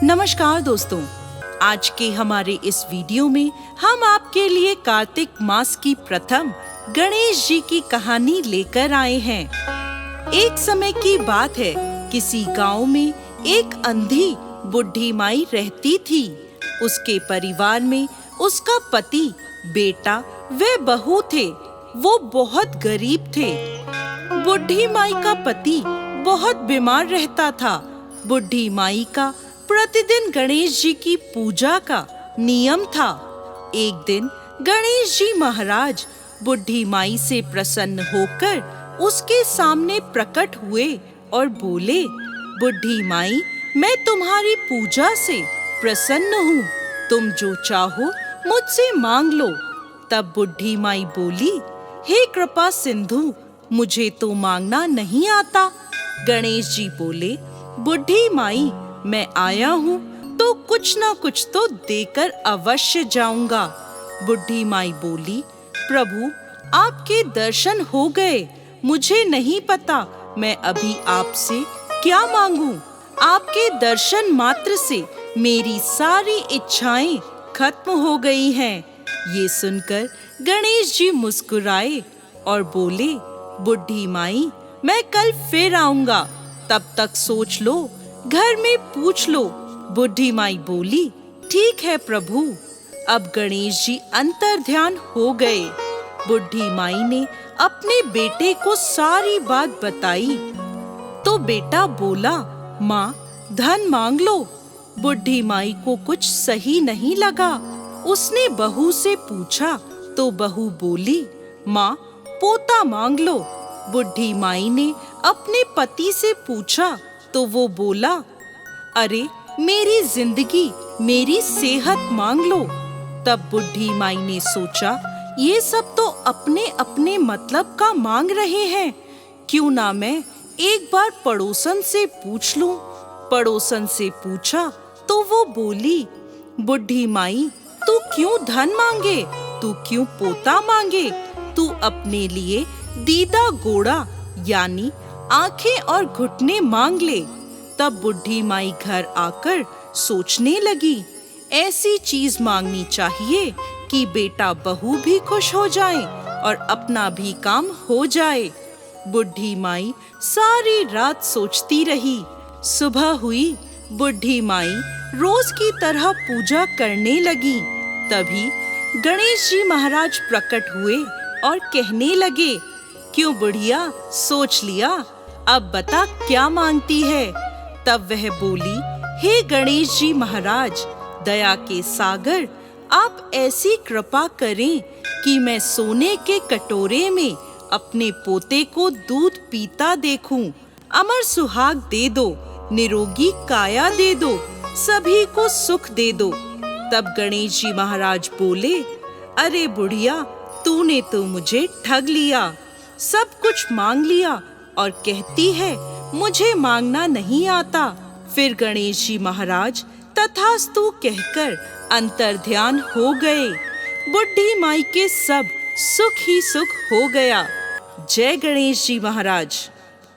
नमस्कार दोस्तों, आज के हमारे इस वीडियो में हम आपके लिए कार्तिक मास की प्रथम गणेश जी की कहानी लेकर आए हैं। एक समय की बात है, किसी गांव में एक अंधी बुढ़ी माई रहती थी। उसके परिवार में उसका पति, बेटा व बहू थे। वो बहुत गरीब थे। बुढ़ी माई का पति बहुत बीमार रहता था। बुढ़ी माई का प्रतिदिन गणेश जी की पूजा का नियम था। एक दिन गणेश जी महाराज बुढ़ी माई से प्रसन्न होकर उसके सामने प्रकट हुए और बोले, बुढ़ी माई, मैं तुम्हारी पूजा से प्रसन्न हूँ। तुम जो चाहो मुझसे मांग लो। तब बुढ़ी माई बोली, हे कृपा सिंधु, मुझे तो मांगना नहीं आता। गणेश जी बोले, बुढ़ी माई, मैं आया हूँ तो कुछ ना कुछ तो देकर अवश्य जाऊंगा। बुढ़ी माई बोली, प्रभु, आपके दर्शन हो गए। मुझे नहीं पता मैं अभी आपसे क्या मांगूं। आपके दर्शन मात्र से मेरी सारी इच्छाएं खत्म हो गई हैं। ये सुनकर गणेश जी मुस्कुराए और बोले, बुढ़ी माई, मैं कल फिर आऊंगा, तब तक सोच लो, घर में पूछ लो। बुढ़ी माई बोली, ठीक है प्रभु। अब गणेश जी अंतर्ध्यान हो गए। बुढ़ी माई ने अपने बेटे को सारी बात बताई तो बेटा बोला, माँ, धन मांग लो। बुढ़ी माई को कुछ सही नहीं लगा। उसने बहू से पूछा तो बहू बोली, माँ, पोता मांग लो। बुढ़ी माई ने अपने पति से पूछा तो वो बोला, अरे मेरी जिंदगी, मेरी सेहत मांग लो। तब बुढ़ी माई ने सोचा, ये सब तो अपने अपने मतलब का मांग रहे हैं, क्यों ना मैं एक बार पड़ोसन से पूछ लूं। पड़ोसन से पूछा तो वो बोली, बुढ़ी माई, तू क्यों धन मांगे, तू क्यों पोता मांगे, तू अपने लिए दीदा गोड़ा यानी आंखें और घुटने मांग ले। तब बुढ़ी माई घर आकर सोचने लगी, ऐसी चीज मांगनी चाहिए कि बेटा बहू भी खुश हो जाए और अपना भी काम हो जाए। बुढ़ी माई सारी रात सोचती रही। सुबह हुई। बुढ़ी माई रोज की तरह पूजा करने लगी। तभी गणेश जी महाराज प्रकट हुए और कहने लगे, क्यों बुढ़िया, सोच लिया, अब बता क्या मांगती है। तब वह बोली, हे गणेश जी महाराज, दया के सागर, आप ऐसी कृपा करें कि मैं सोने के कटोरे में अपने पोते को दूध पीता देखूं। अमर सुहाग दे दो, निरोगी काया दे दो, सभी को सुख दे दो। तब गणेश जी महाराज बोले, अरे बुढ़िया, तूने तो मुझे ठग लिया। सब कुछ मांग लिया और कहती है मुझे मांगना नहीं आता। फिर गणेश जी महाराज तथास्तु कहकर अंतर्ध्यान हो गए। बुढ़ी माई के सब सुख ही सुख हो गया। जय गणेश जी महाराज।